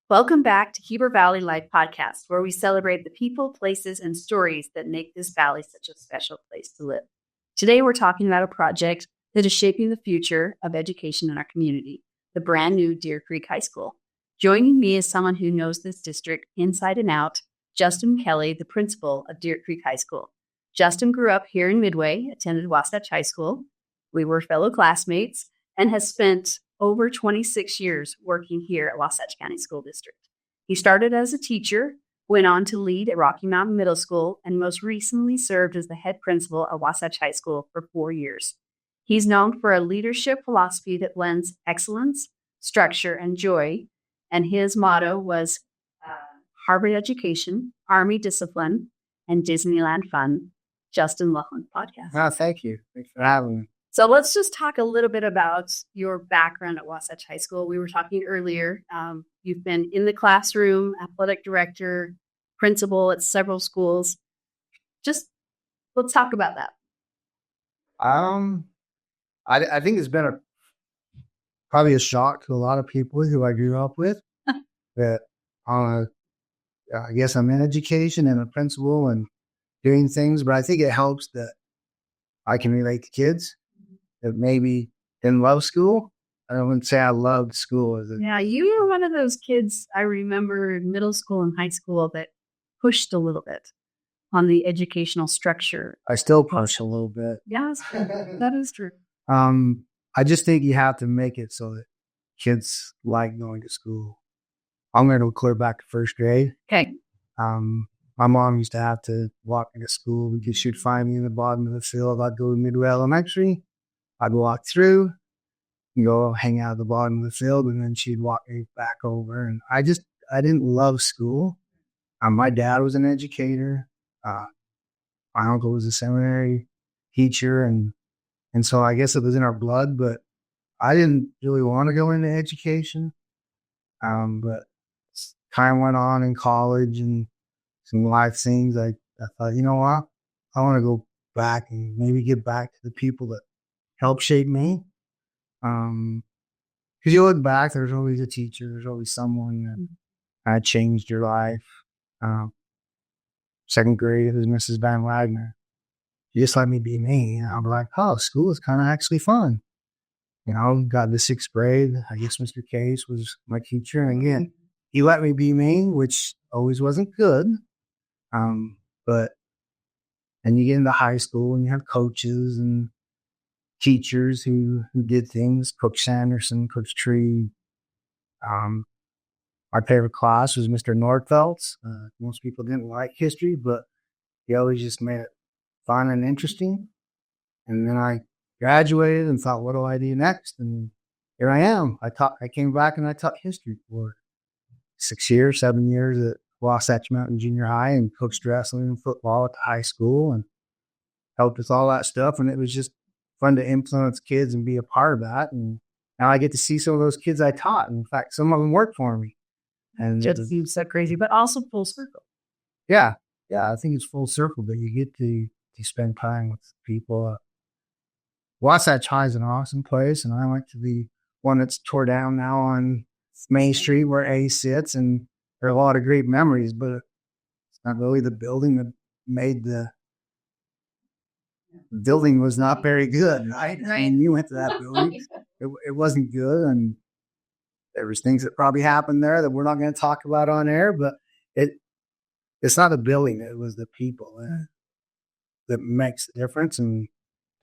Welcome back to Heber Valley Life Podcast, where we celebrate the people, places, and stories that make this valley such a special place to live. Today, we're talking about a project that is shaping the future of education in our community, the brand new Deer Creek High School. Joining me is someone who knows this district inside and out, Justin Kelly, the principal of Deer Creek High School. Justin grew up here in Midway, attended Wasatch High School. We were fellow classmates and has spent over 26 years working here at Wasatch County School District. He started as a teacher, went on to lead at Rocky Mountain Middle School, and most recently served as the head principal at Wasatch High School for 4 years. He's known for a leadership philosophy that blends excellence, structure, and joy, and his motto was Harvard education, Army discipline, and Disneyland fun. Justin Laughlin podcast. Oh, thank you. Thanks for having me. So let's just talk a little bit about your background at Wasatch High School. We were talking earlier. You've been in the classroom, athletic director, principal at several schools. Just let's talk about that. I think it's been probably a shock to a lot of people who I grew up with that I guess I'm in education and a principal and doing things, but I think it helps that I can relate to kids that maybe didn't love school. I wouldn't say I loved school. Yeah, you were one of those kids I remember in middle school and high school that pushed a little bit on the educational structure. I still push a little bit. Yeah, that is true. I just think you have to make it so that kids like going to school. I'm going to clear back to first grade. Okay. My mom used to have to walk me to school because she'd find me in the bottom of the field. I'd go to Midway Elementary. I'd walk through and go hang out at the bottom of the field, and then she'd walk me back over. And I didn't love school. My dad was an educator. My uncle was a seminary teacher, and so I guess it was in our blood, but I didn't really want to go into education. But time went on in college and some life things. I thought, you know what? I want to go back and maybe get back to the people that helped shape me. Because you look back, there's always a teacher, there's always someone that changed your life. Second grade, it was Mrs. Van Wagner. She just let me be me. And I'm like, oh, school is kind of actually fun. Got to sixth grade. I guess Mr. Case was my teacher. And again, he let me be me, which always wasn't good. But you get into high school and you have coaches and teachers who did things. Coach Sanderson, Coach Tree. My favorite class was Mr. Nordfeld's. Most people didn't like history, but he always just made it fun and interesting. And then I graduated and thought, what do I do next? And here I am. I came back and I taught history for 7 years at Wasatch Mountain Junior High and coached wrestling and football at the high school and helped with all that stuff. And it was just fun to influence kids and be a part of that. And now I get to see some of those kids I taught. In fact, some of them work for me. And just seems so crazy, but also full circle. Yeah. I think it's full circle, but you get to spend time with people. Wasatch High is an awesome place, and I went to the one that's tore down now on Main Street where A sits, and there are a lot of great memories, but it's not really the building that made the building was not very good, right? And you went to that building. It wasn't good, and there was things that probably happened there that we're not going to talk about on air, but it's not the building, it was the people that makes the difference. And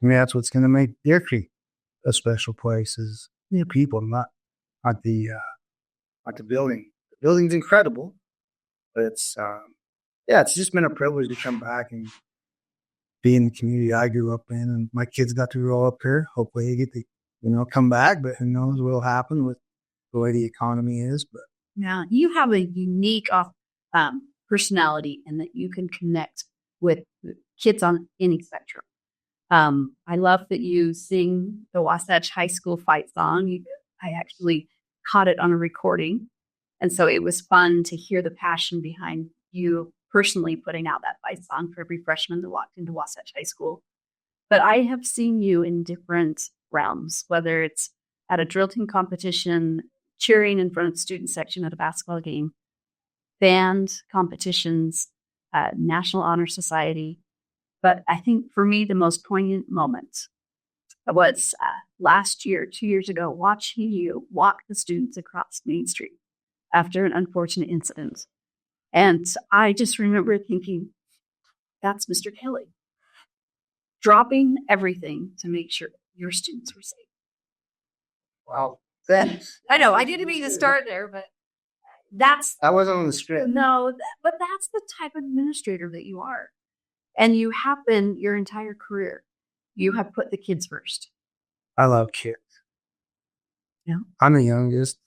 to me, that's what's going to make Deer Creek a special place is the people, not the building. The building's incredible, but it's just been a privilege to come back and be in the community I grew up in, and my kids got to grow up here. Hopefully they get to, come back, but who knows what will happen with the way the economy is. But yeah, you have a unique personality in that you can connect with kids on any spectrum. I love that you sing the Wasatch High School fight song. I actually caught it on a recording. And so it was fun to hear the passion behind you personally putting out that fight song for every freshman that walked into Wasatch High School. But I have seen you in different realms, whether it's at a drill team competition, cheering in front of the student section at a basketball game, band competitions, National Honor Society. But I think for me, the most poignant moment was last year, 2 years ago, watching you walk the students across Main Street after an unfortunate incident. And I just remember thinking, that's Mr. Kelly, dropping everything to make sure your students were safe. Wow. I know, I didn't mean to start there, but that wasn't on the script. No, but that's the type of administrator that you are. And you have been your entire career. You have put the kids first. I love kids. Yeah. I'm the youngest,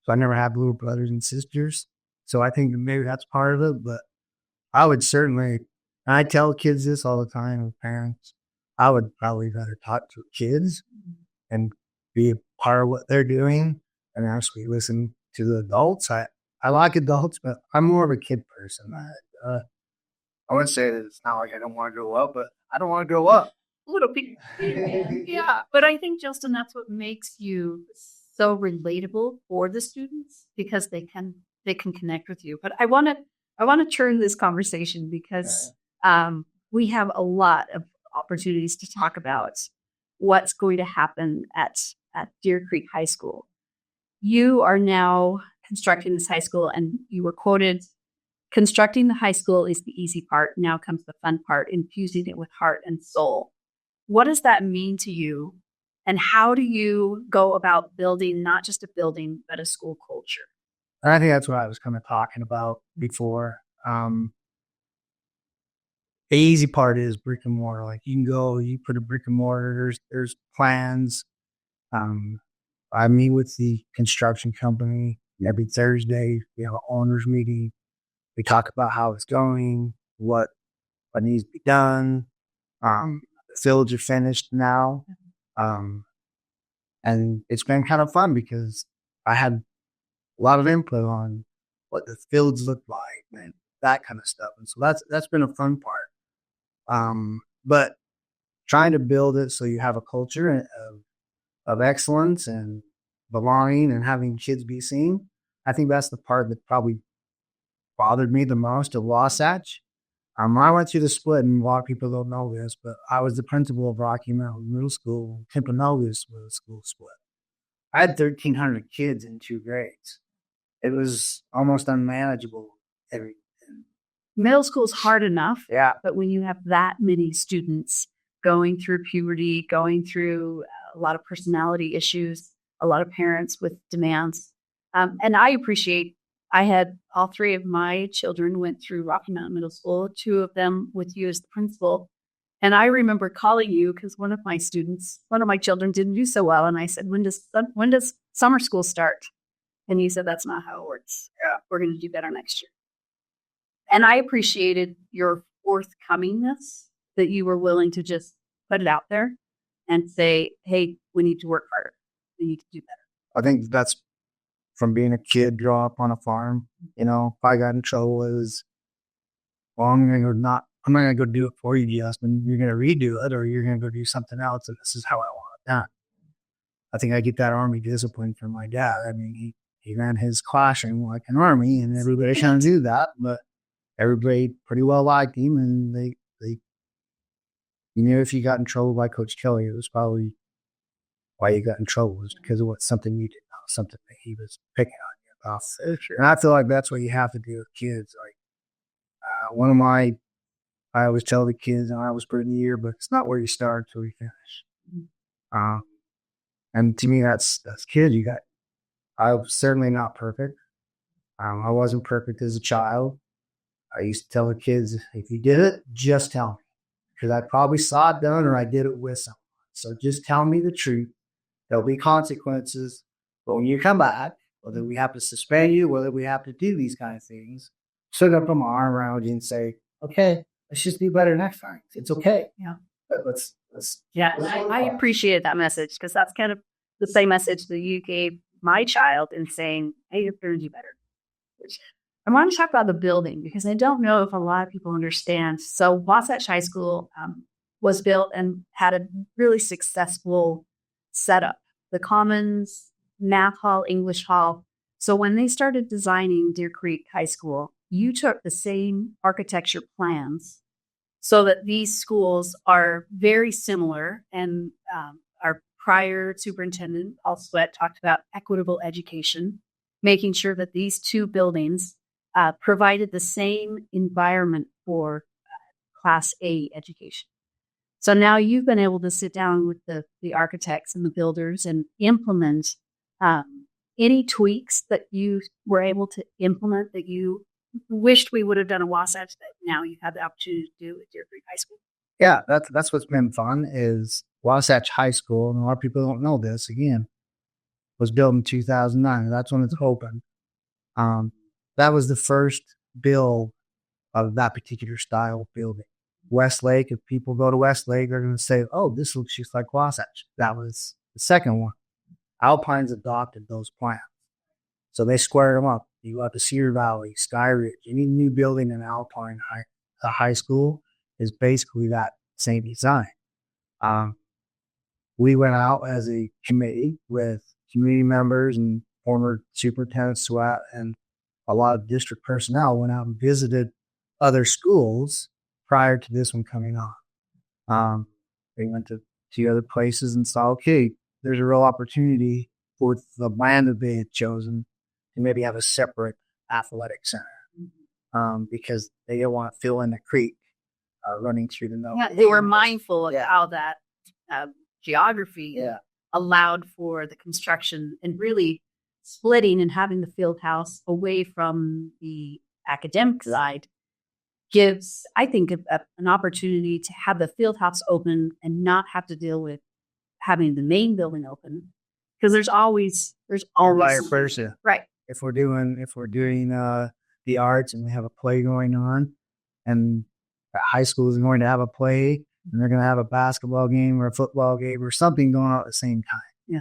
so I never had little brothers and sisters. So I think maybe that's part of it. But I would certainly, and I tell kids this all the time with parents, I would probably rather talk to kids and be a part of what they're doing and actually listen to the adults. I like adults, but I'm more of a kid person. I wouldn't say that it's not like I don't want to grow up, but I don't want to grow up. A little bit. Yeah. But I think, Justin, that's what makes you so relatable for the students, because they can connect with you. But I want to turn this conversation, because we have a lot of opportunities to talk about what's going to happen at Deer Creek High School. You are now constructing this high school, and you were quoted, "Constructing the high school is the easy part. Now comes the fun part, infusing it with heart and soul." What does that mean to you? And how do you go about building not just a building, but a school culture? I think that's what I was kind of talking about before. The easy part is brick and mortar. Like, you can go, you put a brick and mortar, there's plans. I meet with the construction company every Thursday. We have an owners meeting. We talk about how it's going, what needs to be done. The fields are finished now. And it's been kind of fun because I had a lot of input on what the fields look like and that kind of stuff. And so that's been a fun part. But trying to build it so you have a culture of excellence and belonging and having kids be seen. I think that's the part that probably bothered me the most at Wasatch. I went through the split, and a lot of people don't know this, but I was the principal of Rocky Mountain Middle School. Timpanogos was a school split. I had 1,300 kids in 2 grades. It was almost unmanageable. Middle school is hard enough. Yeah. But when you have that many students going through puberty, going through a lot of personality issues, a lot of parents with demands. And I appreciate, I had all 3 of my children went through Rocky Mountain Middle School, 2 of them with you as the principal. And I remember calling you because one of my children didn't do so well. And I said, when does summer school start? And you said, that's not how it works. Yeah. We're going to do better next year. And I appreciated your forthcomingness, that you were willing to just put it out there and say, hey, we need to work harder. We need to do better. I think that's from being a kid, grow up on a farm. You know, if I got in trouble, it was, well, I'm not going to go do it for you, Justin. You're going to redo it, or you're going to go do something else, and this is how I want it done. I think I get that Army discipline from my dad. I mean, he ran his classroom like an Army, and everybody kind of do that, but everybody pretty well liked him, and they you know, if you got in trouble by Coach Kelly, it was probably why you got in trouble, was because of something you did, not something that he was picking on you about. And I feel like that's what you have to do with kids. Like, I always tell the kids, and I was put in the year, but it's not where you start till you finish. And to me, that's kids. I was certainly not perfect. I wasn't perfect as a child. I used to tell the kids, if you did it, just tell me. Because I probably saw it done, or I did it with someone. So just tell me the truth. There'll be consequences. But when you come back, whether we have to suspend you, whether we have to do these kind of things, still put my arm around you and say, okay, let's just do better next time. It's okay. Yeah. But let's I appreciated that message, because that's kind of the same message that you gave my child in saying, hey, you're going to do better. I want to talk about the building, because I don't know if a lot of people understand. So Wasatch High School was built and had a really successful setup. The Commons, math hall, English hall. So when they started designing Deer Creek High School, you took the same architecture plans so that these schools are very similar. And our prior superintendent, Paul Sweat, talked about equitable education, making sure that these two buildings provided the same environment for Class A education. So now you've been able to sit down with the architects and the builders and implement any tweaks that you were able to implement that you wished we would have done at Wasatch that now you have the opportunity to do at Deer Creek High School. Yeah, that's what's been fun is Wasatch High School, and a lot of people don't know this, again, was built in 2009. That's when it's opened. That was the first build of that particular style building. Westlake, if people go to Westlake, they're going to say, oh, this looks just like Wasatch. That was the second one. Alpine's adopted those plans. So they squared them up. You got the Heber Valley, Sky Ridge, any new building in Alpine high school is basically that same design. We went out as a committee with community members and former Superintendent Sweat and a lot of district personnel went out and visited other schools prior to this one coming on. They went to 2 other places and saw, okay, there's a real opportunity for the land that they had chosen to maybe have a separate athletic center because they didn't want to fill in the creek running through the middle. Yeah, they were mindful of how that geography allowed for the construction and really splitting and having the field house away from the academic side gives, I think, an opportunity to have the field house open and not have to deal with having the main building open because there's always vice versa. Right. If we're doing the arts and we have a play going on and high school is going to have a play and they're going to have a basketball game or a football game or something going on at the same time. Yeah.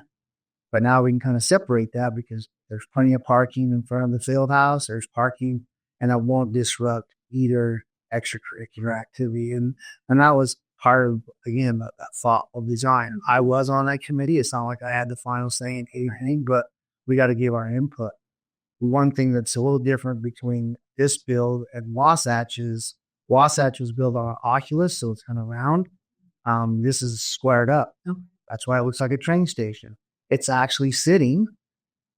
But now we can kind of separate that because there's plenty of parking in front of the field house. There's parking and that won't disrupt either extracurricular activity. And that was part of, again, that thoughtful design. I was on that committee. It's not like I had the final say in anything, but we got to give our input. One thing that's a little different between this build and Wasatch is Wasatch was built on an oculus, so it's kind of round. This is squared up. Okay. That's why it looks like a train station. It's actually sitting,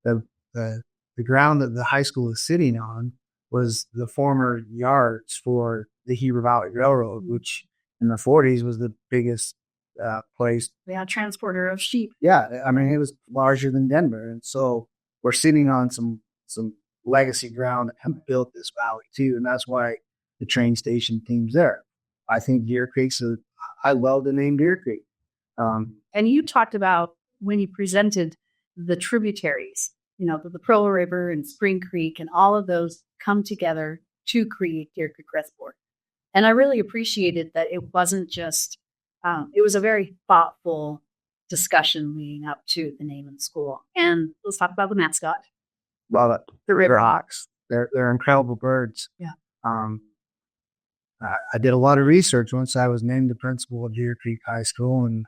the ground that the high school is sitting on was the former yards for the Heber Valley Railroad, which in the 40s was the biggest place. Yeah, transporter of sheep. Yeah, I mean, it was larger than Denver. And so we're sitting on some legacy ground that have built this valley too. And that's why the train station team's there. I think Deer Creek's I love the name Deer Creek. And you talked about when you presented the tributaries, the Pearl River and Spring Creek and all of those come together to create Deer Creek Reservoir. And I really appreciated that it wasn't just, it was a very thoughtful discussion leading up to the name of the school. And let's talk about the mascot. Love it. The River Hawks. They're incredible birds. Yeah. I did a lot of research once I was named the principal of Deer Creek High School and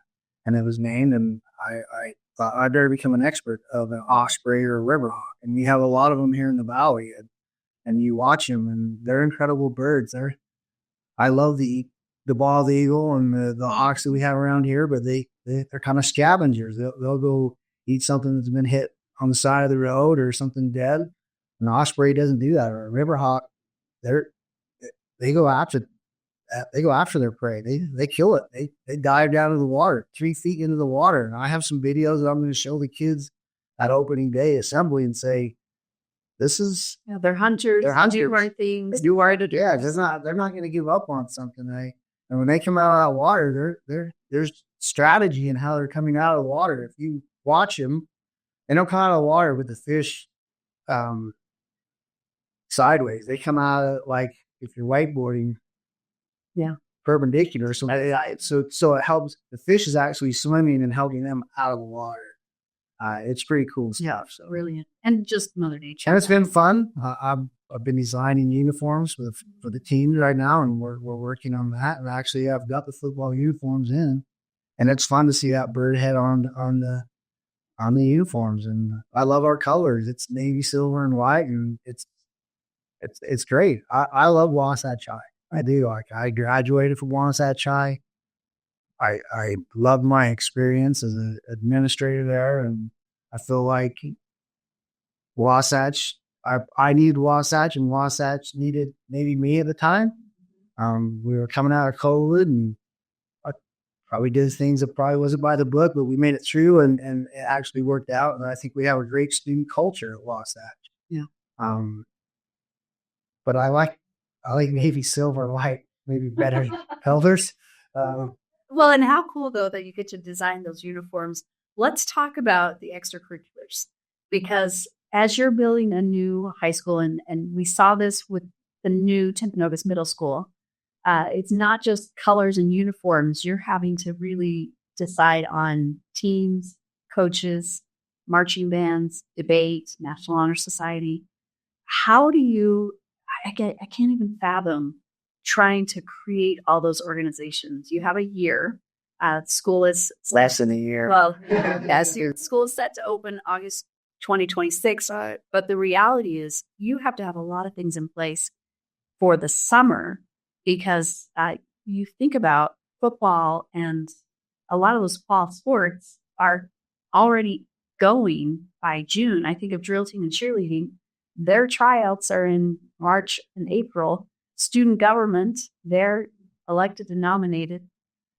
it was named and I thought I'd better become an expert of an osprey or a river hawk. And we have a lot of them here in the valley and you watch them and they're incredible birds. I love the bald eagle and the hawks that we have around here, but they're kind of scavengers. They'll go eat something that's been hit on the side of the road or something dead. An osprey doesn't do that, or a river hawk. They go after their prey. They kill it. They dive down into the water, 3 feet into the water. And I have some videos that I'm going to show the kids at opening day assembly and say, this is they're hunters. They're hunters. They do hard things. They do hard to do. Yeah, they're not going to give up on something. And when they come out of that water, there's strategy in how they're coming out of the water. If you watch them, they don't come out of the water with the fish sideways. They come out like if you're wakeboarding, perpendicular. So it helps. The fish is actually swimming and helping them out of the water. It's pretty cool stuff. Yeah, so brilliant. And just Mother Nature. And it's been fun. I've been designing uniforms for the teams right now, and we're working on that. And actually, I've got the football uniforms in, and it's fun to see that bird head on on the uniforms. And I love our colors. It's navy, silver, and white, and it's great. I love Wasatch High. I do. Like, I graduated from Wasatch High. I loved my experience as an administrator there, and I feel like Wasatch. I needed Wasatch, and Wasatch needed maybe me at the time. We were coming out of COVID, and I probably did things that probably wasn't by the book, but we made it through, and it actually worked out. And I think we have a great student culture at Wasatch. Yeah. But I like navy, silver, and white maybe better than colors. Well, and how cool, though, that you get to design those uniforms. Let's talk about the extracurriculars, because as you're building a new high school, and we saw this with the new Timpanogos Middle School, it's not just colors and uniforms. You're having to really decide on teams, coaches, marching bands, debate, National Honor Society. How do you, I can't even fathom trying to create all those organizations. You have a year. School is Less than a year. well, yes, your school is set to open August 2026. But the reality is you have to have a lot of things in place for the summer, because you think about football, and a lot of those fall sports are already going by June. I think of drill team and cheerleading. Their tryouts are in March and April. Student government, they're elected and nominated.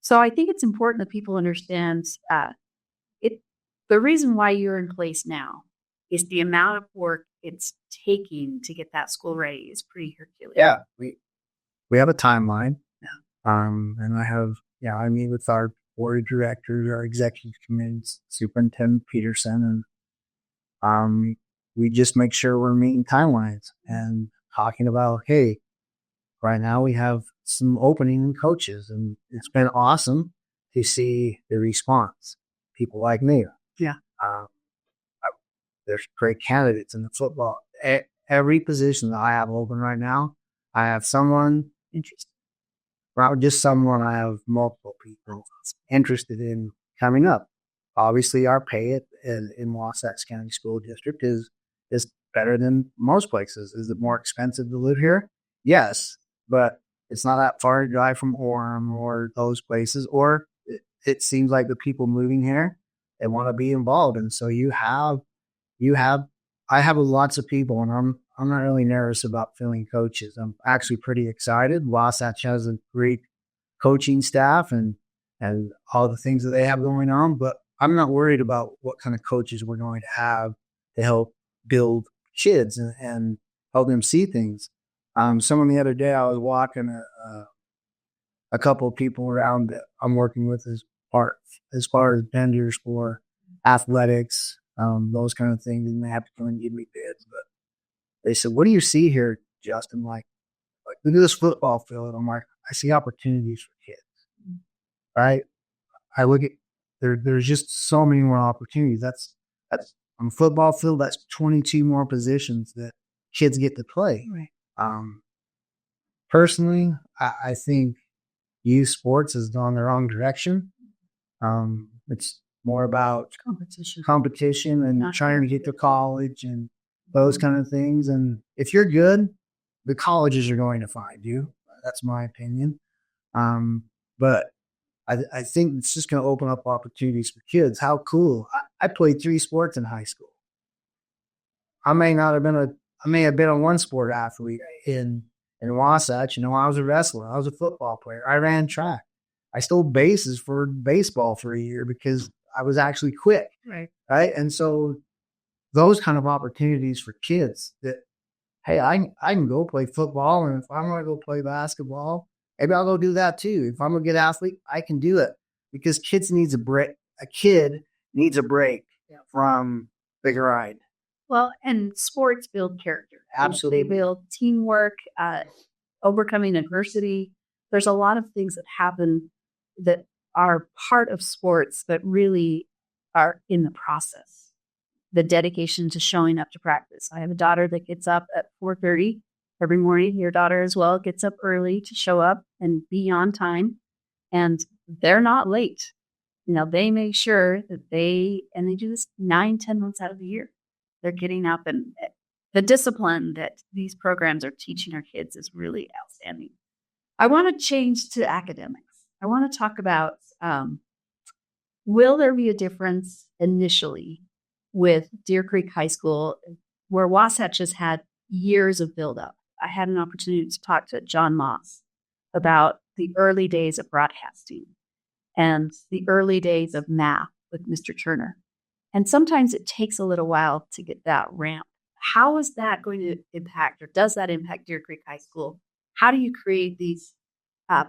So I think it's important that people understand the reason why you're in place now is the amount of work it's taking to get that school ready is pretty Herculean. Yeah, we have a timeline. And I meet with our board of directors, our executive committees, Superintendent Peterson, and we just make sure we're meeting timelines and talking about, hey, right now we have some opening in coaches, and it's been awesome to see the response. People like me. Yeah. There's great candidates in the football. Every position that I have open right now, I have someone interested. Not just someone, I have multiple people interested in coming up. Obviously, our pay in Wasatch County School District is better than most places. Is it more expensive to live here? Yes, but it's not that far to drive from Orem or those places. Or it seems like the people moving here, they want to be involved, and so I have lots of people, and I'm not really nervous about filling coaches. I'm actually pretty excited. Wasatch has a great coaching staff and all the things that they have going on, but I'm not worried about what kind of coaches we're going to have to help build kids and help them see things. Someone the other day, I was walking a couple of people around that I'm working with as far as vendors for athletics, those kind of things, and they have to come and give me bids. But they said, "What do you see here, Justin? Like look at this football field." I'm like, I see opportunities for kids, right? I look at there's just so many more opportunities. That's on a football field. That's 22 more positions that kids get to play. Right. Personally, I think youth sports has gone the wrong direction. It's more about competition and not trying to get to college and those kind of things. And if you're good, the colleges are going to find you. That's my opinion. But I think it's just going to open up opportunities for kids. How cool. I played 3 sports in high school. I may have been a one sport athlete in Wasatch. I was a wrestler. I was a football player. I ran track. I stole bases for baseball for a year because I was actually quick. Right. And so those kind of opportunities for kids that, hey, I can go play football, and if I'm going to go play basketball, maybe I'll go do that too. If I'm a good athlete, I can do it, because kids needs a break. A kid needs a break from the grind. Well, and sports build character. Absolutely. They build teamwork, overcoming adversity. There's a lot of things that happen that are part of sports that really are in the process. The dedication to showing up to practice. I have a daughter that gets up at 4:30 every morning. Your daughter as well gets up early to show up and be on time. And they're not late. they make sure that and they do this 9-10 months out of the year. They're getting up, and the discipline that these programs are teaching our kids is really outstanding. I want to change to academics. I want to talk about, will there be a difference initially with Deer Creek High School, where Wasatch has had years of buildup? I had an opportunity to talk to John Moss about the early days of broadcasting and the early days of math with Mr. Turner. And sometimes it takes a little while to get that ramp. How is that going to impact, or does that impact Deer Creek High School? How do you create these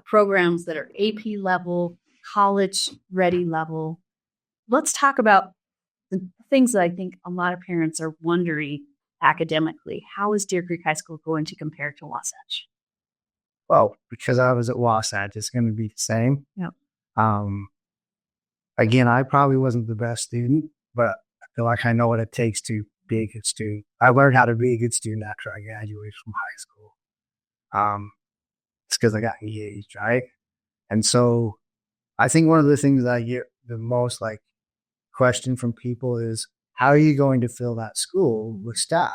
programs that are AP level, college ready level? Let's talk about the things that I think a lot of parents are wondering academically. How is Deer Creek High School going to compare to Wasatch? Well, because I was at Wasatch, it's going to be the same. Yep. Again, I probably wasn't the best student, but I feel like I know what it takes to be a good student. I learned how to be a good student after I graduated from high school. It's because I got engaged, right? And so I think one of the things that I get the most question from people is, how are you going to fill that school with staff?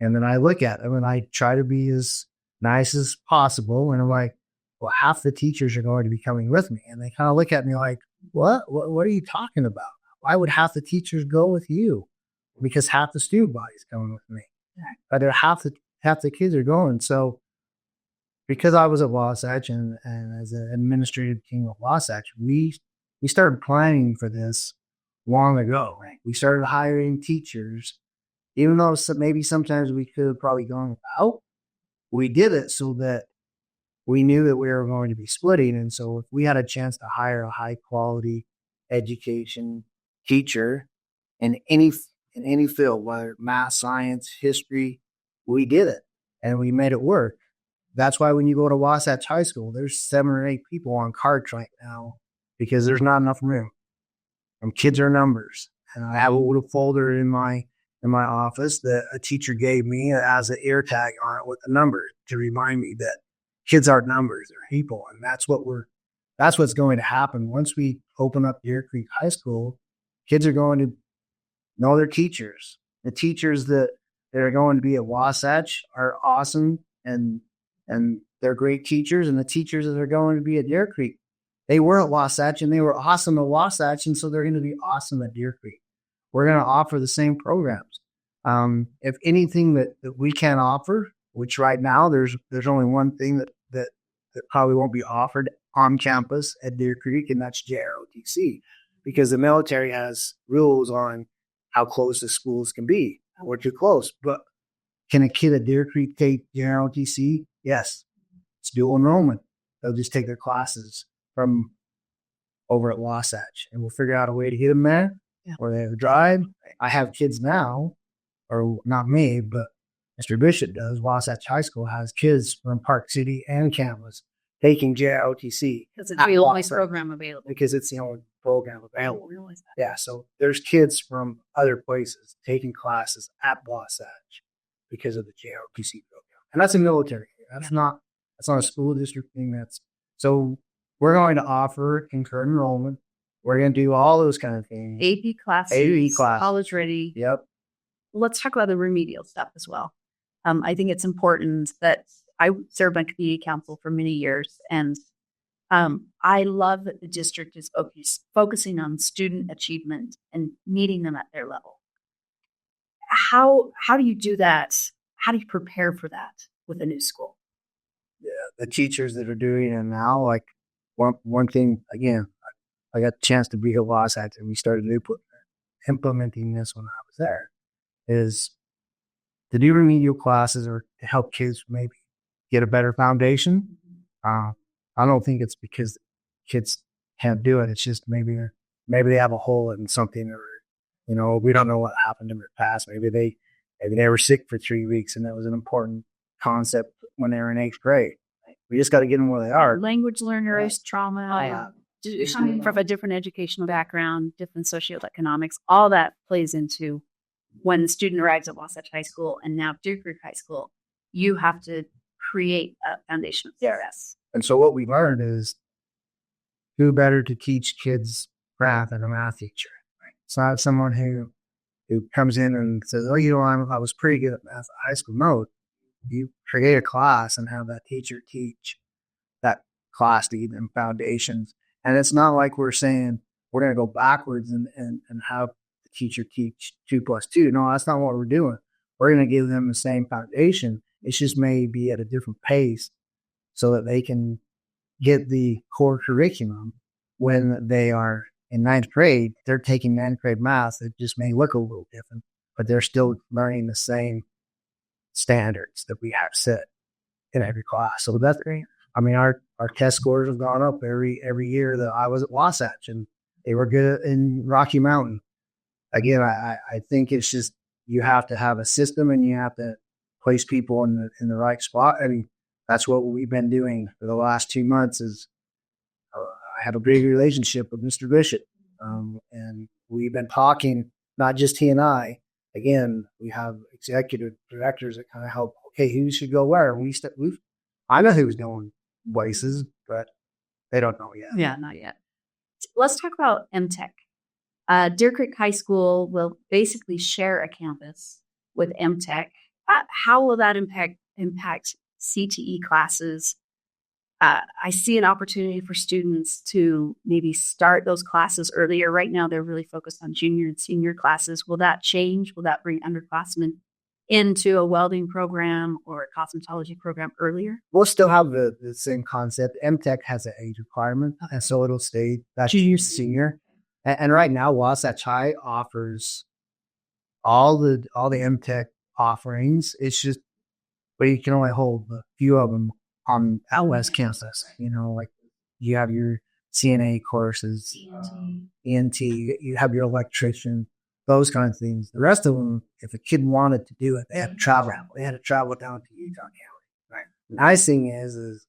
And then I look at them and I try to be as nice as possible. And I'm like, well, half the teachers are going to be coming with me. And they kind of look at me like, what are you talking about? Why would half the teachers go with you? Because half the student body is going with me. But half the kids are going. So because I was at Wasatch and as an administrative team at Wasatch, we started planning for this long ago. Right? We started hiring teachers, even though maybe sometimes we could have probably gone without. We did it so that we knew that we were going to be splitting. And so if we had a chance to hire a high quality education teacher in any field, whether math, science, history, we did it and we made it work. That's why when you go to Wasatch High School, there's 7 or 8 people on carts right now because there's not enough room. Kids are numbers. And I have a little folder in my office that a teacher gave me as an ear tag on it with the numbers to remind me that kids aren't numbers, they're people. And that's what's going to happen. Once we open up Deer Creek High School, kids are going to know their teachers. The teachers that are going to be at Wasatch are awesome and they're great teachers. And the teachers that are going to be at Deer Creek, they were at Wasatch and they were awesome at Wasatch. And so they're going to be awesome at Deer Creek. We're going to offer the same programs. If anything that we can offer, which right now there's only one thing that probably won't be offered on campus at Deer Creek, and that's JROTC, because the military has rules on how close the schools can be. We're too close. But can a kid at Deer Creek take JROTC? Yes. It's dual enrollment. They'll just take their classes from over at Wasatch, and we'll figure out a way to get them there. Yeah. Or they have a drive. I have kids now, or not me, but Mr. Bishop does. Wasatch High School has kids from Park City and campus taking JROTC. Because it's the only program available. Because it's the only program available. Yeah, so there's kids from other places taking classes at Wasatch because of the JROTC program. And that's a military. That's not a school district thing. So we're going to offer concurrent enrollment. We're going to do all those kind of things. AP classes, college ready. Yep. Let's talk about the remedial stuff as well. I think it's important that I served on community council for many years, and I love that the district is focusing on student achievement and meeting them at their level. How do you do that? How do you prepare for that with a new school? Yeah, the teachers that are doing it now, like one thing, again, I got the chance to be at Wasatch and we started implementing this when I was there, is to do remedial classes or to help kids maybe get a better foundation. I don't think it's because kids can't do it. It's just maybe they have a hole in something, or we don't know what happened in their past. Maybe they were sick for 3 weeks and that was an important concept when they were in 8th grade. We just got to get them where they are. Language learners, trauma, coming from a different educational background, different socioeconomics, all that plays into when the student arrives at Wasatch High School and now Deer Creek High School. You have to create a foundation of success. And so what we learned is who better to teach kids math and a math teacher. Right? It's not someone who comes in and says, "Oh, I was pretty good at math at high school." No, you create a class and have that teacher teach that class to give them foundations. And it's not like we're saying we're going to go backwards and have the teacher teach 2+2. No, that's not what we're doing. We're going to give them the same foundation. It's just maybe at a different pace so that they can get the core curriculum when they are in ninth grade. They're taking ninth grade math. It just may look a little different, but they're still learning the same standards that we have set in every class. So that's great. I mean, our test scores have gone up every year that I was at Wasatch, and they were good in Rocky Mountain. Again, I think it's just you have to have a system and you have to place people in the right spot. I mean, that's what we've been doing for the last 2 months. Is I have a great relationship with Mr. Bishop, and we've been talking, not just he and I. Again, we have executive directors that kind of help. Okay, who should go where? I know who's going places, but they don't know yet. Yeah, not yet. Let's talk about MTech. Deer Creek High School will basically share a campus with MTech. How will that impact CTE classes? I see an opportunity for students to maybe start those classes earlier. Right now, they're really focused on junior and senior classes. Will that change? Will that bring underclassmen into a welding program or a cosmetology program earlier? We'll still have the same concept. MTech has an age requirement, and so it'll stay that's junior, senior. And right now, Wasatch High offers all the MTech offerings. It's just, but you can only hold a few of them on out West campus. Like you have your CNA courses, ENT, you have your electrician, those kinds of things. The rest of them, if a kid wanted to do it, they had to travel. They had to travel down to Utah County. Right. The nice thing is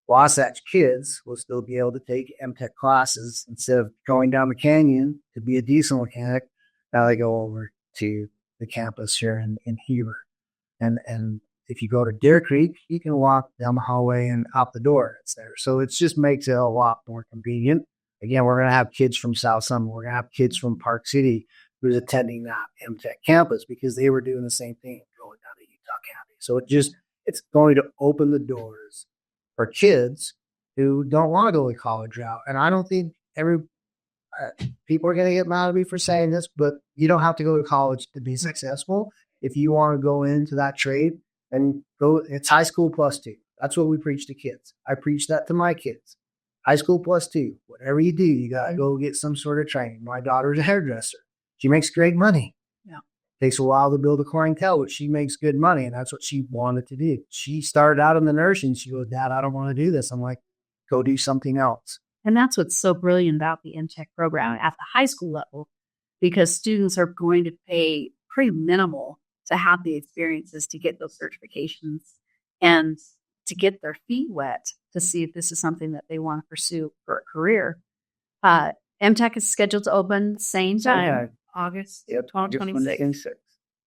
Wasatch kids will still be able to take MTech classes instead of going down the canyon to be a diesel mechanic. Now they go over to the campus here in Heber. And if you go to Deer Creek, you can walk down the hallway and out the door. It's there. So it just makes it a lot more convenient. Again, we're going to have kids from South Summit. We're going to have kids from Park City who's attending that MTech campus because they were doing the same thing going down to Utah County. So it's going to open the doors for kids who don't want to go the college route. And I don't think people are going to get mad at me for saying this, but you don't have to go to college to be successful. If you want to go into that trade and go, it's high school +2. That's what we preach to kids. I preach that to my kids. High school +2. Whatever you do, you got to go get some sort of training. My daughter's a hairdresser. She makes great money. Yeah. Takes a while to build a clientele, but she makes good money, and that's what she wanted to do. She started out in the nursing. She goes, "Dad, I don't want to do this." I'm like, "Go do something else." And that's what's so brilliant about the MTech program at the high school level, because students are going to pay pretty minimal to have the experiences to get those certifications and to get their feet wet to see if this is something that they want to pursue for a career. MTech is scheduled to open same time, August 2026.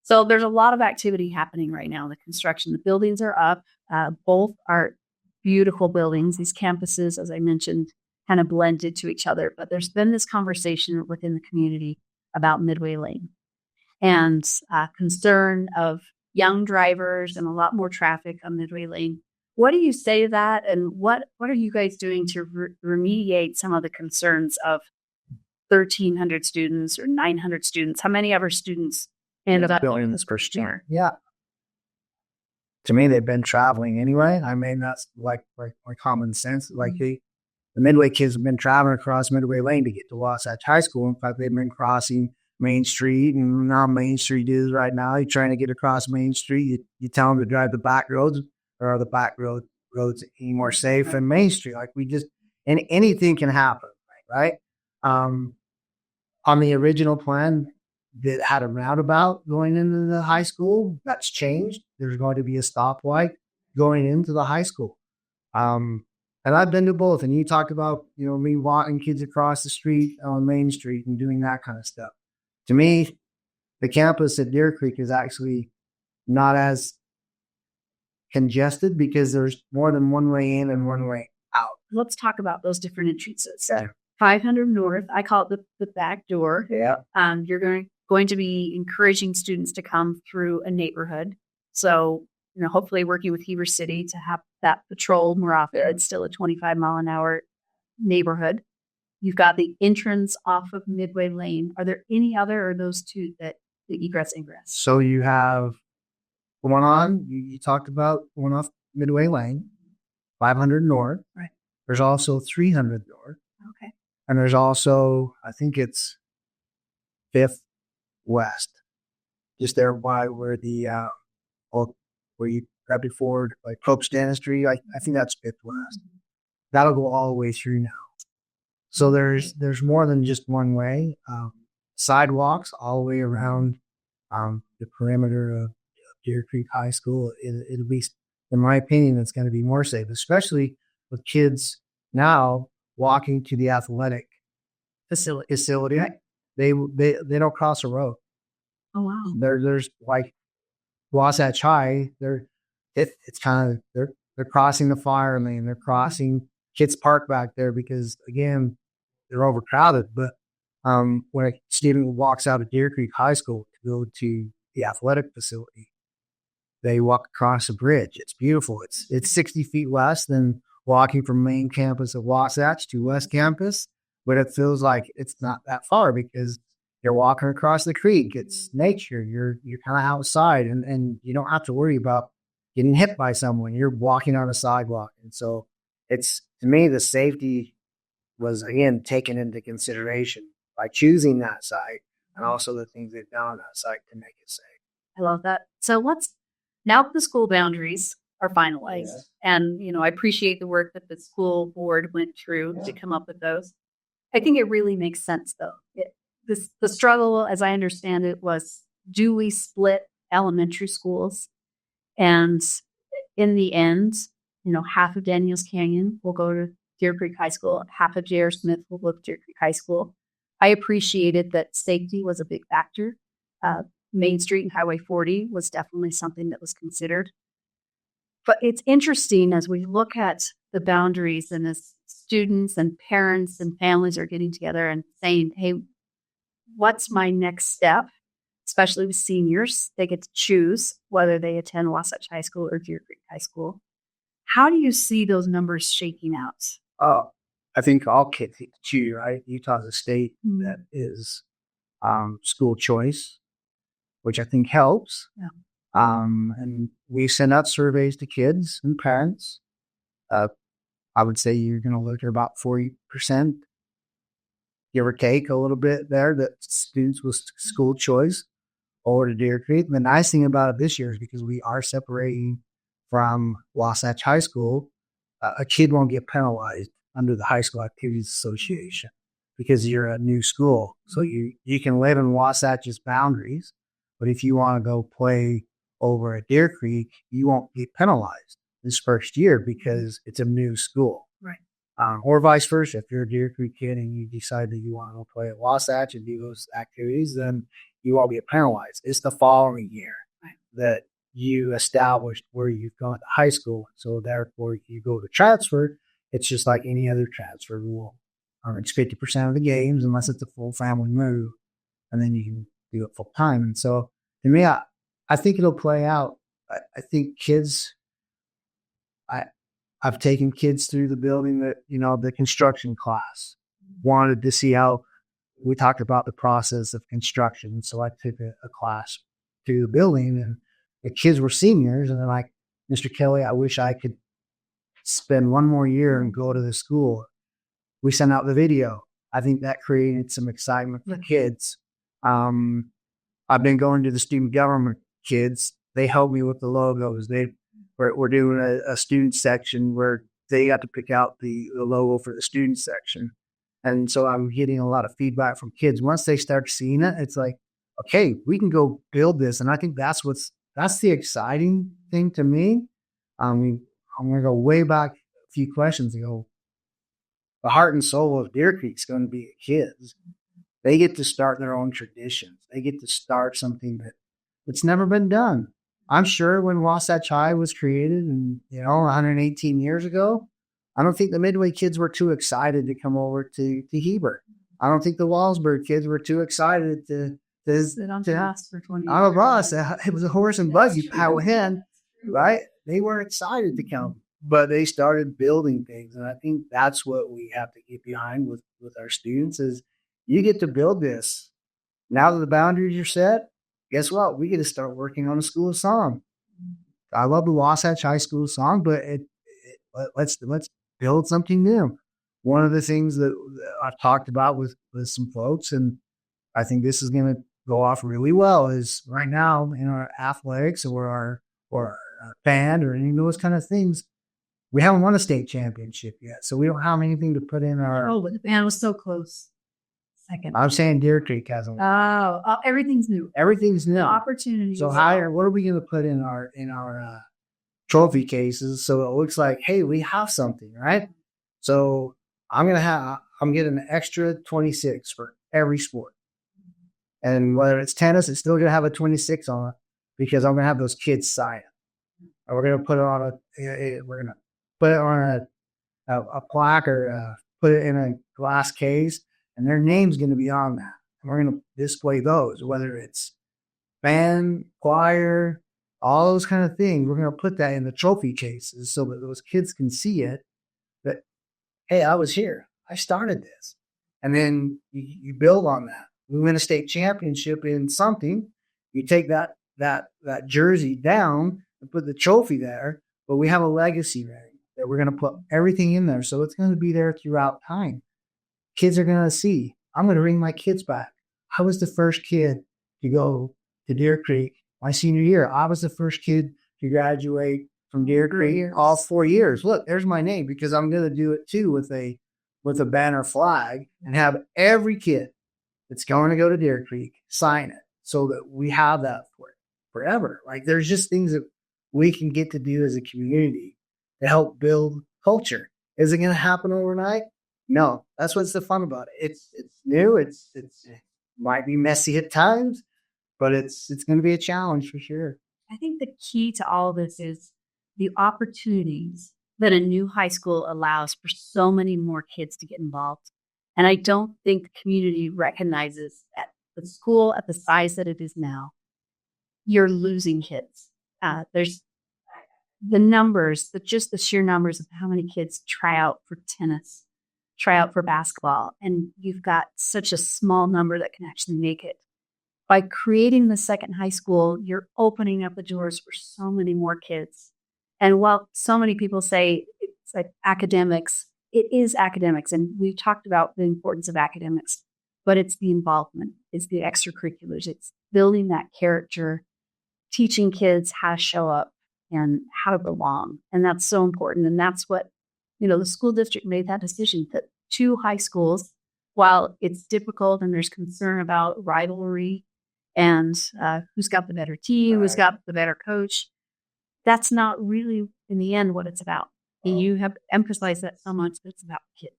So there's a lot of activity happening right now in the construction. The buildings are up. Both are beautiful buildings. These campuses, as I mentioned, kind of blended to each other. But there's been this conversation within the community about Midway Lane and concern of young drivers and a lot more traffic on Midway Lane. What do you say to that? And what are you guys doing to remediate some of the concerns of 1,300 students or 900 students? How many of our students end up building this first year? Yeah. To me, they've been traveling anyway. I mean, that's like common sense. Like the Midway kids have been traveling across Midway Lane to get to Wasatch High School. In fact, they've been crossing Main Street, and now Main Street is right now. You're trying to get across Main Street. You tell them to drive the back roads, or are the back roads any more safe than Main Street? Like and anything can happen, right? On the original plan that had a roundabout going into the high school, that's changed. There's going to be a stoplight going into the high school. And I've been to both. And you talked about, me walking kids across the street on Main Street and doing that kind of stuff. To me, the campus at Deer Creek is actually not as congested because there's more than one way in and one way out. Let's talk about those different entrances. Okay. 500 North. I call it the back door. Yeah. You're going to be encouraging students to come through a neighborhood. So, hopefully working with Heber City to have that patrol more often. It's still a 25-mile-an-hour neighborhood. You've got the entrance off of Midway Lane. Are there any other, or those two that the egress ingress? So you have the one on, you talked about one off Midway Lane, 500 North. Right. There's also 300 North. Okay. And there's also, I think it's 5th West, just there by where where you grab it forward, like Pope's Dentistry. I think that's 5th West. That'll go all the way through now. So there's more than just one way. Sidewalks all the way around the perimeter of Deer Creek High School. It'll be, in my opinion, it's going to be more safe, especially with kids now walking to the athletic facility. Right. They don't cross a road. Oh wow! There's like Wasatch High. It's kind of they're crossing the fire lane. They're crossing kids park back there because again they're overcrowded. But when a student walks out of Deer Creek High School to go to the athletic facility, they walk across a bridge. It's beautiful. It's 60 feet less than walking from main campus of Wasatch to West Campus, but it feels like it's not that far because you're walking across the creek. It's nature. You're kind of outside, and you don't have to worry about getting hit by someone. You're walking on a sidewalk, and so it's, to me, the safety was again taken into consideration by choosing that site, and also the things they've done on that site to make it safe. I love that. So now the school boundaries are finalized, Yes. and I appreciate the work that the school board went through to come up with those. I think it really makes sense, though. The struggle, as I understand it, was, do we split elementary schools? And in the end, half of Daniels Canyon will go to Deer Creek High School, half of J.R. Smith will go to Deer Creek High School. I appreciated that safety was a big factor. Main Street and Highway 40 was definitely something that was considered. But it's interesting as we look at the boundaries and as students and parents and families are getting together and saying, hey, what's my next step? Especially with seniors, they get to choose whether they attend Wasatch High School or Deer Creek High School. How do you see those numbers shaking out? I think all kids get to choose, right? Utah's a state that is school choice, which I think helps. Yeah. And we send out surveys to kids and parents. I would say you're going to look at about 40%, give or take a little bit there, that students with school choice over to Deer Creek. And the nice thing about it this year is because we are separating from Wasatch High School, a kid won't get penalized under the High School Activities Association because you're a new school. So you can live in Wasatch's boundaries, but if you want to go play over at Deer Creek, you won't get penalized this first year because it's a new school. Right. Or vice versa. If you're a Deer Creek kid and you decide that you want to go play at Wasatch and do those activities, then you won't get penalized. It's the following year that you established where you've gone to high school. So therefore, you go to transfer. It's just like any other transfer rule. It's 50% of the games unless it's a full family move, and then you can do it full time. And so, to me, I think it'll play out. I think kids. I've taken kids through the building that the construction class wanted to see how we talked about the process of construction. So I took a class through the building, and the kids were seniors, and they're like, Mr. Kelly, I wish I could spend one more year and go to the school. We sent out the video. I think that created some excitement for kids. I've been going to the student government kids. They helped me with the logos. We're doing a student section where they got to pick out the logo for the student section. And so I'm getting a lot of feedback from kids. Once they start seeing it, it's like, okay, we can go build this. And I think that's the exciting thing to me. I'm going to go way back a few questions ago. The heart and soul of Deer Creek is going to be the kids. They get to start their own traditions. They get to start something that's never been done. I'm sure when Wasatch High was created, 118 years ago, I don't think the Midway kids were too excited to come over to Heber. I don't think the Wallsburg kids were too excited to sit on the bus for 20 years. On a bus. It was a horse and buggy power hen, right? They weren't excited to come, but they started building things. And I think that's what we have to get behind with our students is you get to build this. Now that the boundaries are set, guess what? We get to start working on a school of song. I love the Wasatch High School song, but let's build something new. One of the things that I've talked about with some folks, and I think this is going to go off really well, is right now in our athletics or our band or any of those kind of things, we haven't won a state championship yet, so we don't have anything to put in our. Oh, but the band was so close. Second. I'm saying Deer Creek hasn't. Oh, everything's new. Everything's new. Opportunities. So what are we going to put in our trophy cases so it looks like, hey, we have something, right? So I'm getting an extra 26 for every sport. And whether it's tennis, it's still going to have a 26 on it because I'm going to have those kids sign it. And we're going to put it on a plaque or put it in a glass case, and their name's going to be on that. And we're going to display those, whether it's band, choir, all those kind of things. We're going to put that in the trophy cases so that those kids can see it. That, hey, I was here. I started this. And then you build on that. We win a state championship in something. You take that jersey down and put the trophy there, but we have a legacy ring that we're going to put everything in there. So it's going to be there throughout time. Kids are going to see. I'm going to bring my kids back. I was the first kid to go to Deer Creek my senior year. I was the first kid to graduate from Deer Creek all 4 years. Look, there's my name because I'm going to do it too with a banner flag and have every kid that's going to go to Deer Creek sign it so that we have that for it forever. Like there's just things that we can get to do as a community to help build culture. Is it going to happen overnight? No, that's what's the fun about it. It's new. It might be messy at times, but it's going to be a challenge for sure. I think the key to all of this is the opportunities that a new high school allows for so many more kids to get involved. And I don't think the community recognizes at the school at the size that it is now, you're losing kids. There's the numbers, just the sheer numbers of how many kids try out for tennis, try out for basketball, and you've got such a small number that can actually make it. By creating the second high school, you're opening up the doors for so many more kids. And while so many people say it's like academics, it is academics. And we've talked about the importance of academics, but it's the involvement, it's the extracurriculars, it's building that character, teaching kids how to show up and how to belong. And that's so important. And that's what, the school district made that decision that 2 high schools, while it's difficult and there's concern about rivalry and who's got the better team, who's got the better coach, that's not really in the end what it's about. And you have emphasized that so much, but it's about kids.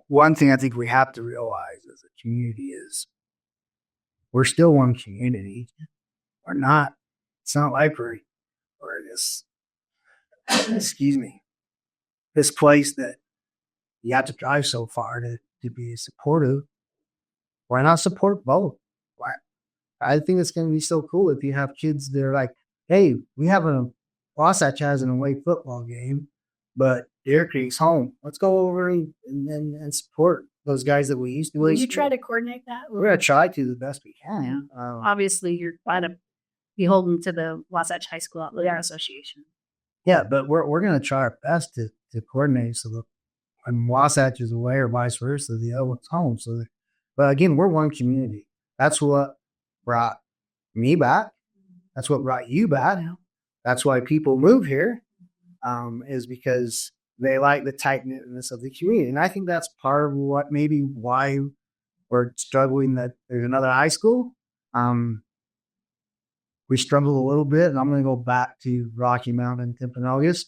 One thing I think we have to realize as a community is we're still one community. We're not, it's not like we're this, this place that you have to drive so far to be supportive. Why not support both? I think it's going to be so cool if you have kids that are like, hey, we have Wasatch has an away football game, but Deer Creek's home. Let's go over and support those guys that we used to. Will you try to coordinate that? We're going to try to the best we can. Yeah. Obviously, you're going to be holding to the Wasatch High School Athletic Association. Yeah, but we're going to try our best to coordinate so that when Wasatch is away or vice versa, the other one's home. But again, we're one community. That's what brought me back. That's what brought you back. That's why people move here, is because they like the tight-knitness of the community. And I think that's part of why we're struggling that there's another high school. We struggle a little bit, and I'm going to go back to Rocky Mountain, Timpanogos.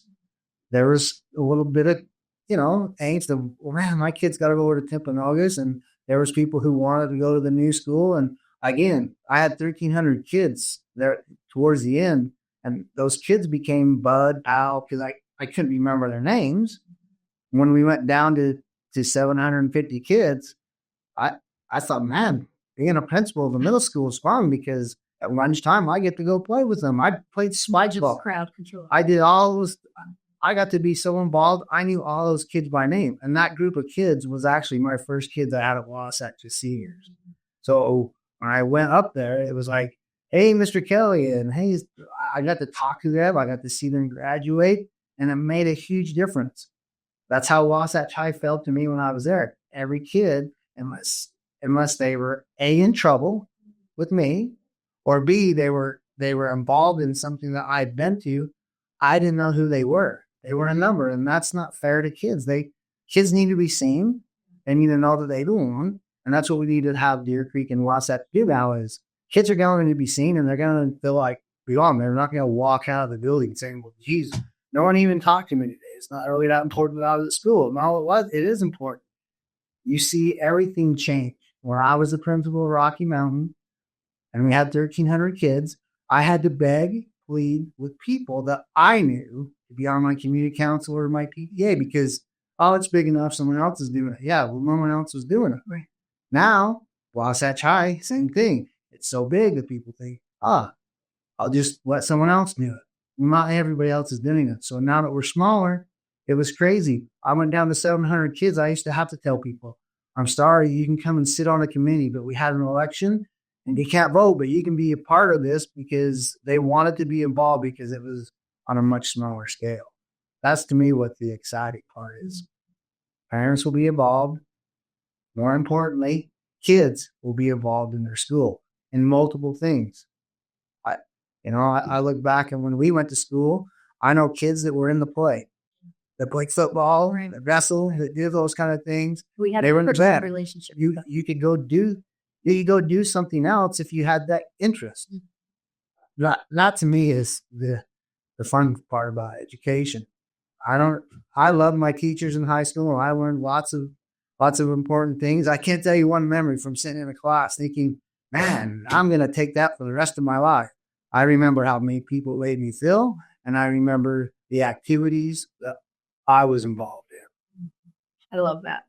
There was a little bit of, angst of, well, man, my kid's got to go over to Timpanogos, and there was people who wanted to go to the new school. And again, I had 1,300 kids there towards the end, and those kids became bud, pal, because I couldn't remember their names. When we went down to 750 kids, I thought, man, being a principal of a middle school is fun because at lunchtime I get to go play with them. I played spike ball. Crowd control. I did all those. I got to be so involved. I knew all those kids by name. And that group of kids was actually my first kids I had at Wasatch as seniors. So when I went up there, it was like, hey, Mr. Kelly, and hey, I got to talk to them. I got to see them graduate, and it made a huge difference. That's how Wasatch High felt to me when I was there. Every kid, unless they were A, in trouble with me, or B, they were involved in something that I'd been to, I didn't know who they were. They were a number, and that's not fair to kids. Kids need to be seen. They need to know that they belong, and that's what we need to have Deer Creek and Wasatch do now is kids are going to be seen, and they're going to feel like belong. They're not going to walk out of the building saying, well, geez, no one even talked to me today. It's not really that important that I was at school. No, it was. It is important. You see everything change. Where I was the principal of Rocky Mountain, and we had 1,300 kids, I had to beg, plead with people that I knew to be on my community council or my PTA because, oh, it's big enough. Someone else is doing it. Yeah, well, no one else was doing it. Right. Now, Wasatch High, same thing. It's so big that people think, I'll just let someone else do it. Not everybody else is doing it. So now that we're smaller, it was crazy. I went down to 700 kids. I used to have to tell people, I'm sorry, you can come and sit on a committee, but we had an election and you can't vote, but you can be a part of this because they wanted to be involved because it was on a much smaller scale. That's to me what the exciting part is. Parents will be involved. More importantly, kids will be involved in their school in multiple things. I look back and when we went to school, I know kids that were in the play. That played football, right. That wrestled, that did those kind of things. We had they were in the band. Relationship. You could go do something else if you had that interest. That to me is the fun part about education. I love my teachers in high school. I learned lots of important things. I can't tell you one memory from sitting in a class thinking, man, I'm going to take that for the rest of my life. I remember how many people made me feel, and I remember the activities I was involved in. I love that.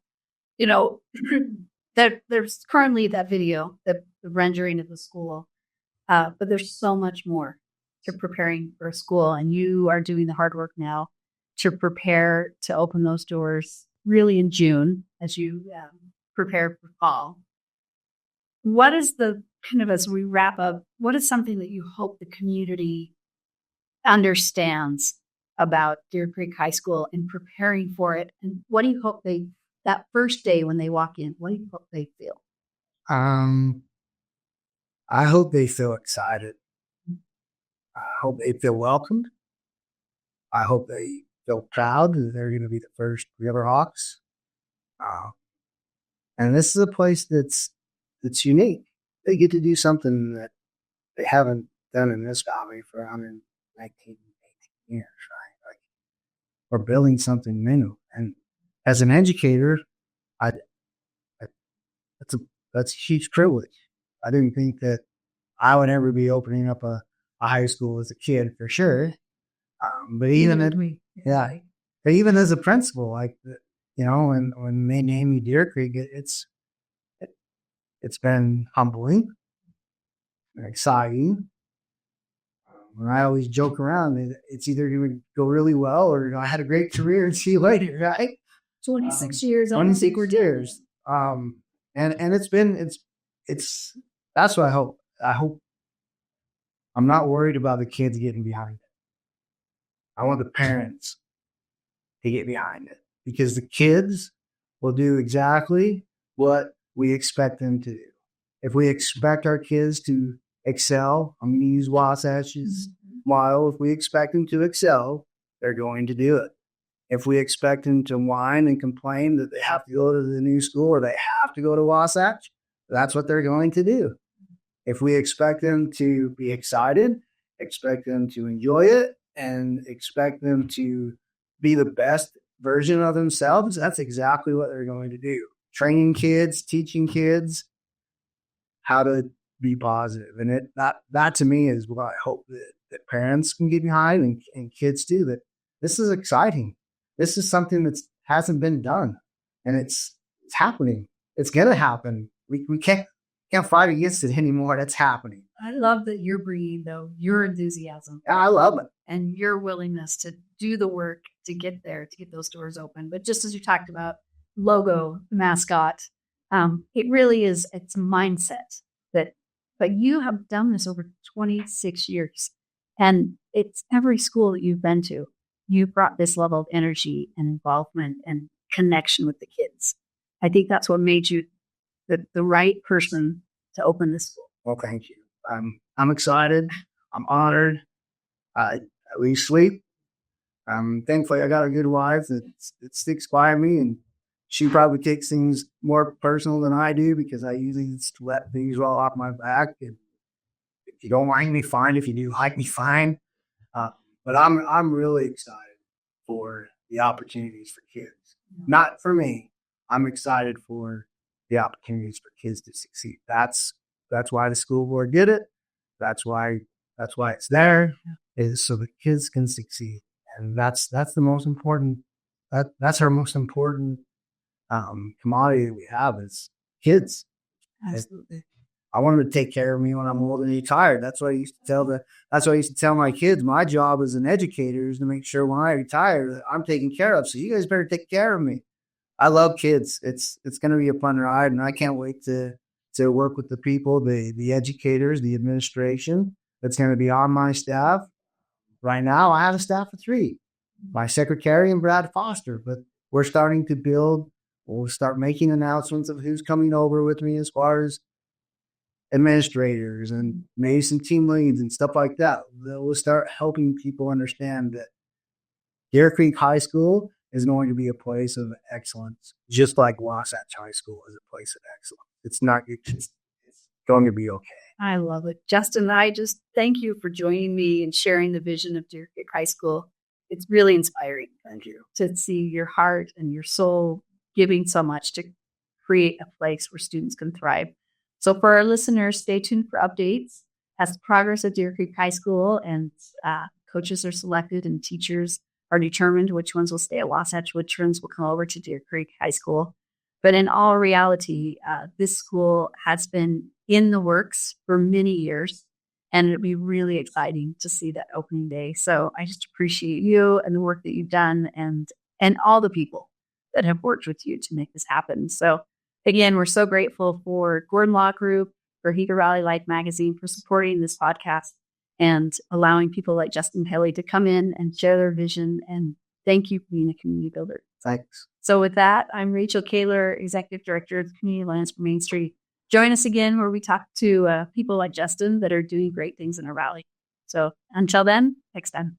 There's currently that video, the rendering of the school, but there's so much more to preparing for a school, and you are doing the hard work now to prepare to open those doors really in June as you prepare for fall. What is as we wrap up, what is something that you hope the community understands about Deer Creek High School and preparing for it? And what do you hope that first day when they walk in, what do you hope they feel? I hope they feel excited. I hope they feel welcomed. I hope they feel proud that they're going to be the first Riverhawks. And this is a place that's unique. They get to do something that they haven't done in this valley for 119, 18 years, right? Like, we're building something new. And as an educator, that's a huge privilege. I didn't think that I would ever be opening up a high school as a kid, for sure. But even as a principal, when they named me Deer Creek, it's been humbling and exciting. And I always joke around, it's either going to go really well or I had a great career and see you later, right? 26 years. 26 years. And that's what I hope. I hope I'm not worried about the kids getting behind it. I want the parents to get behind it because the kids will do exactly what we expect them to do. If we expect our kids to excel, I'm going to use Wasatch's model. If we expect them to excel, they're going to do it. If we expect them to whine and complain that they have to go to the new school or they have to go to Wasatch, that's what they're going to do. If we expect them to be excited, expect them to enjoy it, and expect them to be the best version of themselves, that's exactly what they're going to do. Training kids, teaching kids how to be positive. And that to me is what I hope that parents can get behind and kids do, that this is exciting. This is something that's hasn't been done, and it's happening. It's gonna happen. We can't fight against it anymore. That's happening. I love that you're bringing, though, your enthusiasm I love it. and your willingness to do the work to get there, to get those doors open. But just as you talked about logo, mascot, it really is, it's mindset that, but you have done this over 26 years, and it's every school that you've been to. You brought this level of energy and involvement and connection with the kids. I think that's what made you the right person to open this school. Well, thank you. I'm excited. I'm honored. I lose sleep. Thankfully, I got a good wife that sticks by me, and she probably takes things more personal than I do because I usually just let things roll off my back. And if you don't like me, fine. If you do like me, fine. But I'm really excited for the opportunities for kids. Not for me. I'm excited for the opportunities for kids to succeed. That's why the school board did it. That's why it's there, is so the kids can succeed. And that's the most important. That's our most important commodity that we have is kids. Absolutely. I want them to take care of me when I'm old and retired. That's what I used to tell my kids. My job as an educator is to make sure when I retire that I'm taken care of. So you guys better take care of me. I love kids. It's going to be a fun ride, and I can't wait to work with the people, the educators, the administration that's going to be on my staff. Right now, I have a staff of 3, my secretary and Brad Foster, but we're starting to build. We'll start making announcements of who's coming over with me as far as administrators and maybe some team leads and stuff like that. We'll start helping people understand that Deer Creek High School is going to be a place of excellence, just like Wasatch High School is a place of excellence. It's going to be okay. I love it. Justin, I just thank you for joining me and sharing the vision of Deer Creek High School. It's really inspiring. Thank you. To see your heart and your soul giving so much to create a place where students can thrive. So for our listeners, stay tuned for updates as the progress of Deer Creek High School and coaches are selected and teachers are determined which ones will stay at Wasatch, which ones will come over to Deer Creek High School. But in all reality, this school has been in the works for many years, and it'll be really exciting to see that opening day. So I just appreciate you and the work that you've done and all the people that have worked with you to make this happen. So again, we're so grateful for Gordon Law Group, for Heber Valley Life Magazine, for supporting this podcast and allowing people like Justin Haley to come in and share their vision. And thank you for being a community builder. Thanks. So with that, I'm Rachel Kaler, Executive Director of Community Alliance for Main Street. Join us again where we talk to people like Justin that are doing great things in our valley. So until then, next time.